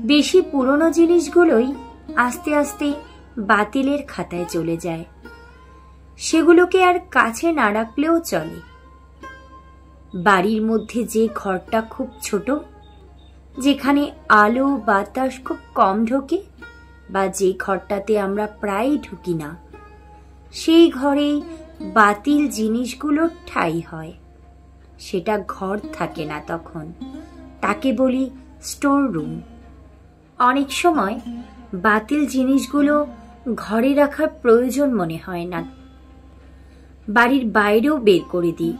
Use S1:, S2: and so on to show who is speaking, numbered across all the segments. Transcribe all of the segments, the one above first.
S1: বেশি পুরনো জিনিসগুলোই আস্তে আস্তে বাতিলের খাতায় চলে যায়। সেগুলোকে আর কাছে না রাখলেও চলে। বাড়ির মধ্যে যে ঘরটা খুব ছোট, যেখানে আলো বাতাস খুব কম ঢোকে, বা যে ঘরটাতে আমরা প্রায় ঢুকি না, সেই ঘরেই বাতিল জিনিসগুলোর ঠাঁই হয়। সেটা ঘর থাকে না তখন, তাকে বলি স্টোর রুম। অনেক সময় বাতিল জিনিসগুলো ঘরে রাখার প্রয়োজন মনে হয় না, বাড়ির বাইরেও বের করে দিই।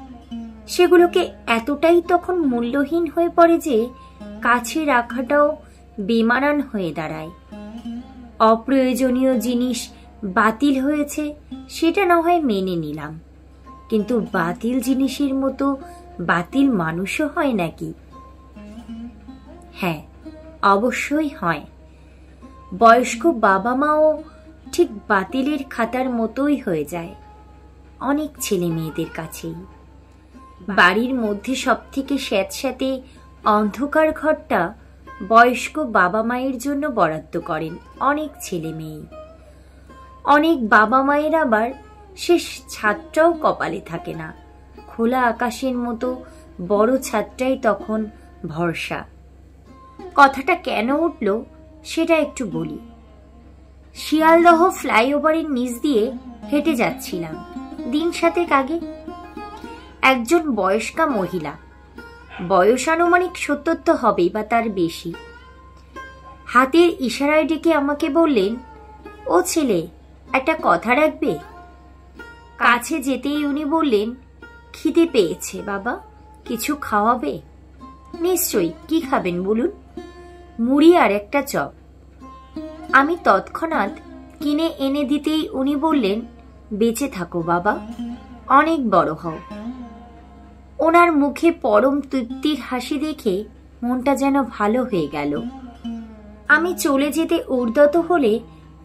S1: সেগুলোকে এতটাই তখন মূল্যহীন হয়ে পড়ে যে কাছে রাখাটাও বেমানান হয়ে দাঁড়ায়। অপ্রয়োজনীয় জিনিস বাতিল হয়েছে সেটা না হয় মেনে নিলাম, কিন্তু বাতিল জিনিসের মতো বাতিল মানুষও হয় নাকি? হ্যাঁ, অবশ্যই হয়। বয়স্ক বাবা মাও ঠিক বাতিলের খাতার মতোই হয়ে যায় অনেক ছেলে মেয়েদের কাছেই। বাড়ির মধ্যে সব থেকে স্যাঁতস্যাঁতে অন্ধকার ঘরটা বয়স্ক বাবা মায়ের জন্য বরাদ্দ করেন অনেক ছেলে মেয়ে। অনেক বাবা মায়ের আবার শেষ ছাদটাও কপালে থাকে না। খোলা আকাশের মতো বড় ছাদটাই তখন ভরসা। কথাটা কেন উঠল সেটা একটু বলি। শিয়ালদহ ফ্লাইওভারের নিচ দিয়ে হেঁটে যাচ্ছিলাম দিন 7 আগে। একজন বয়স্কা মহিলা, বয়স আনুমানিক 70 তো হবেই বা তার বেশি, হাতের ইশারায় ডেকে আমাকে বললেন, ও ছেলে, একটা কথা রাখবে? কাছে যেতেই উনি বললেন, খিদে পেয়েছে বাবা, কিছু খাওয়াবে? নিশ্চয়ই, কি খাবেন বলুন? মুড়ি আর একটা চপ। আমি তৎক্ষণাৎ কিনে এনে দিতেই উনি বললেন, বেঁচে থাকো বাবা, অনেক বড় হও। ওনার মুখে পরম তৃপ্তির হাসি দেখে মনটা যেন ভালো হয়ে গেল। আমি চলে যেতে উদ্যত হলে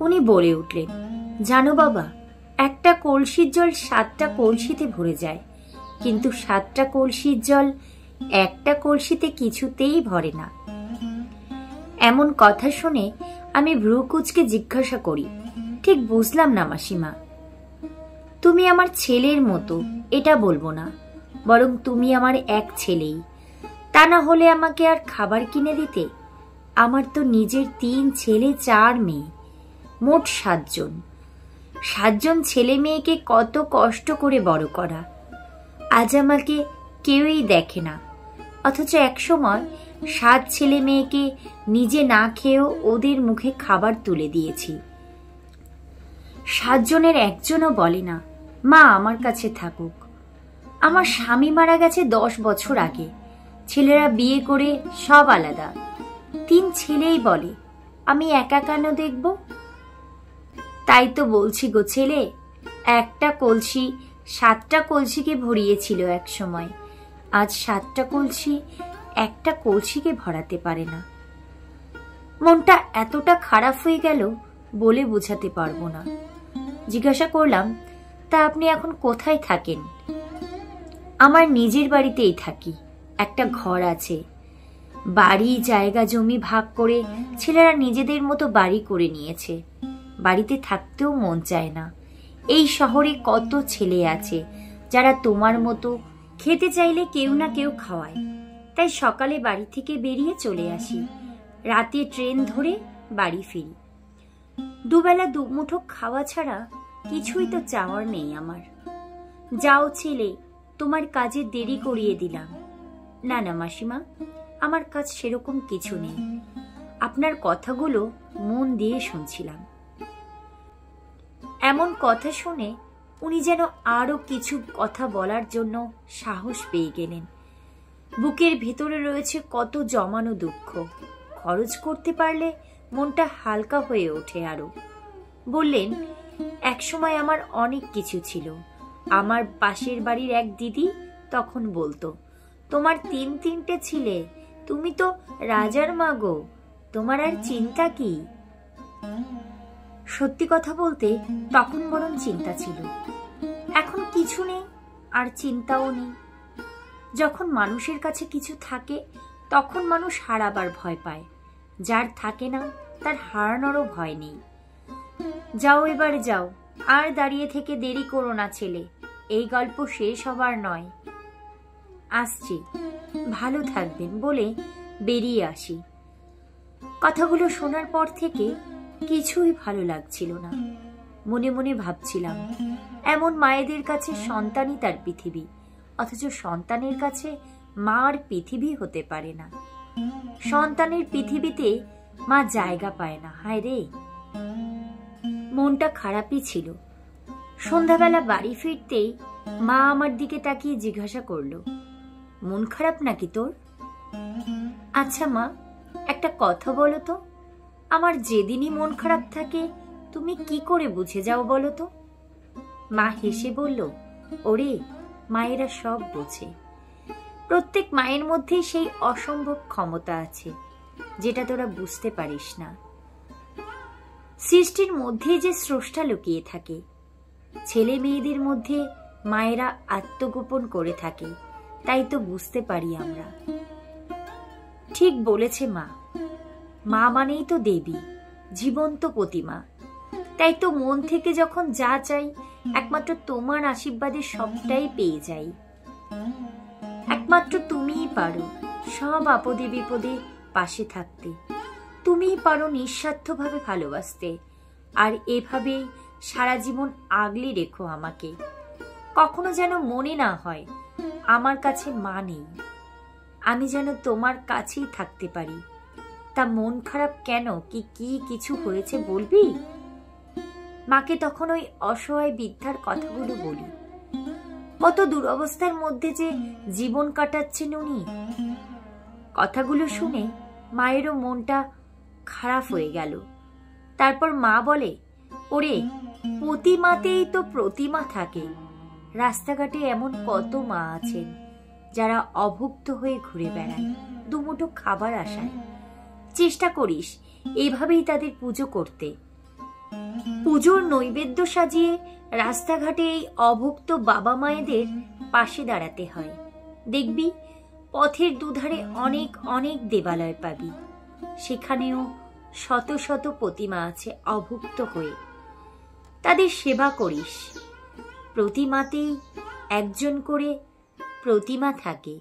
S1: উনি বলে উঠলেন, জানো বাবা, একটা কলসির জল 7টা কলসিতে ভরে যায়, কিন্তু 7টা কলসির জল একটা কলসিতে কিছুতেই ভরে না। এমন কথা শুনে আমি ভ্রু কুঁচকে জিজ্ঞাসা করি, ঠিক বুঝলাম না মাসিমা। তুমি আমার ছেলের মতো, এটা বলবো না, বরং তুমি আমার এক ছেলেই। তা না হলে আমাকে আর খাবার কিনে দিতে? আমার তো নিজের 3 ছেলে 4 মেয়ে, মোট 7 জন। 7 জন ছেলে মেয়েকে কত কষ্ট করে বড় করা। আজ আমাকে কেউই দেখে না, অথচ একসময় 7 ছেলে মেয়েকে নিজে না খেয়েও ওদের মুখে খাবার তুলে দিয়েছি। 7 জনের একজনও বলে না, মা আমার কাছে থাকুক। আমার স্বামী মারা গেছে 10 বছর আগে, ছেলেরা বিয়ে করে সব আলাদা। 3 ছেলেই বলে, আমি একা কেন দেখব? তাই তো বলছি গো ছেলে, একটা কলসি 7টা কলসিকে ভরিয়েছিল এক সময়, আজ 7টা কলসি একটা কলসিকে ভরাতে পারে না। মনটা এতটা খারাপ হয়ে গেল বলে বোঝাতে পারবো না। জিজ্ঞাসা করলাম, তা আপনি এখন কোথায় থাকেন? আমার নিজের বাড়িতেই থাকি, একটা ঘর আছে। বাড়ি জায়গা জমি ভাগ করে ছেলেরা নিজেদের মতো বাড়ি করে নিয়েছে। বাড়িতে থাকতেও মন চায় না। এই শহরে কত ছেলে আছে যারা তোমার মতো খেতে চাইলে কেউ না কেউ খাওয়ায়। তাই সকালে বাড়ি থেকে বেরিয়ে চলে আসি, রাতে ট্রেন ধরে বাড়ি ফিরি। দুবেলা দুমুঠো খাওয়া ছাড়া কিছুই তো চাওয়ার নেই আমার। যাও ছেলে, তোমার কাজে দেরি করিয়ে দিলাম। না না মাসিমা, আমার কাজ সেরকম কিছু নেই, আপনার কথাগুলো মন দিয়ে শুনছিলাম। এমন কথা শুনে উনি যেন আরো কিছু কথা বলার জন্য সাহস পেয়ে গেলেন। বুকের ভেতরে রয়েছে কত জমানো দুঃখ, খরচ করতে পারলে মনটা হালকা হয়ে ওঠে আরো। বললেন, একসময় আমার অনেক কিছু ছিল। আমার পাশের বাড়ির এক দিদি তখন বলতো, তোমার 3-3টে ছিলে, তুমি তো রাজার মা গো, তোমার আর চিন্তা কি? সত্যি কথা বলতে তখন বরং চিন্তা ছিল। এখন কিছু নেই, আর চিন্তাও নেই। যখন মানুষের কাছে কিছু থাকে তখন মানুষ হারাবার ভয় পায়, যার থাকে না তার হারানোরও ভয় নেই। যাও, এবার যাও, আর দাঁড়িয়ে থেকে দেরি করো না ছেলে, এই গল্প শেষ হবার নয়। আসছি, ভালো থাকবেন বলে বেরিয়ে আসি। কথাগুলো শোনার পর থেকে কিছুই ভালো লাগছিল না। মনে মনে ভাবছিলাম, এমন মায়েদের কাছে সন্তানই তার পৃথিবী, অথচ সন্তানের কাছে মা আর পৃথিবী হতে পারে না। সন্তানের পৃথিবীতে মা জায়গা পায় না। হায় রে, মনটা খারাপই ছিল। সন্ধ্যাবেলা বাড়ি ফিরতেই মা আমার দিকে তাকিয়ে জিজ্ঞাসা করলো, মন খারাপ নাকি তোর? আচ্ছা মা, একটা কথা বলো তো, আমার যেদিনই মন খারাপ থাকে তুমি কি করে বুঝে যাও বলো তো? মা হেসে বলল, ওরে, মায়েরা সব বোঝে। প্রত্যেক মায়ের মধ্যে সেই অসম্ভব ক্ষমতা আছে যেটা তোরা বুঝতে পারিস না। সৃষ্টির মধ্যে যে স্রষ্টা লুকিয়ে থাকে, ছেলে মেয়েদের মধ্যে মায়েরা আত্মগোপন করে থাকে, তাই তো বুঝতে পারি আমরা। ঠিক বলেছে মা, মা মানেই তো দেবী, জীবন্ত প্রতিমা। তাই তো মন থেকে যখন যা চাই একমাত্র তোমার আশীর্বাদে সবটাই পেয়ে যাই। একমাত্র তুমিই পারো সব আপদে বিপদে পাশে থাকতে, তুমিই পারো নিঃস্বার্থভাবে ভালোবাসতে। আর এভাবেই সারা জীবন আগলে রেখো আমাকে। কখনো যেন মনে না হয় আমার কাছে মা নেই, আমি যেন তোমার কাছেই থাকতে পারি। তা মন খারাপ কেন? কি কিছু হয়েছে বলবি? মাকে তখন ওই অসহায় বৃদ্ধার কথাগুলো বলি। কত দুরবস্থার মধ্যে যে জীবন কাটাচ্ছেন উনি। কথাগুলো শুনে মায়েরও মনটা খারাপ হয়ে গেল। তারপর মা বলে, ওরে, প্রতিমাতেই তো প্রতিমা থাকে। রাস্তাঘাটে এমন কত মা আছেন যারা অভুক্ত হয়ে ঘুরে বেড়ায় দুমুঠো খাবার আশায়। চেষ্টা করিস এইভাবেই তাদের পুজো করতে। পুজোর নৈবেদ্য সাজিয়ে রাস্তাঘাটে এই অভুক্ত বাবা মায়েদের পাশে দাঁড়াতে হয়। দেখবি পথের দুধারে অনেক অনেক দেবালয় পাবি, সেখানেও শত শত প্রতিমা আছে অভুক্ত হয়ে। তাদের সেবা করিস। প্রতিমাতেই একজন করে প্রতিমা থাকে।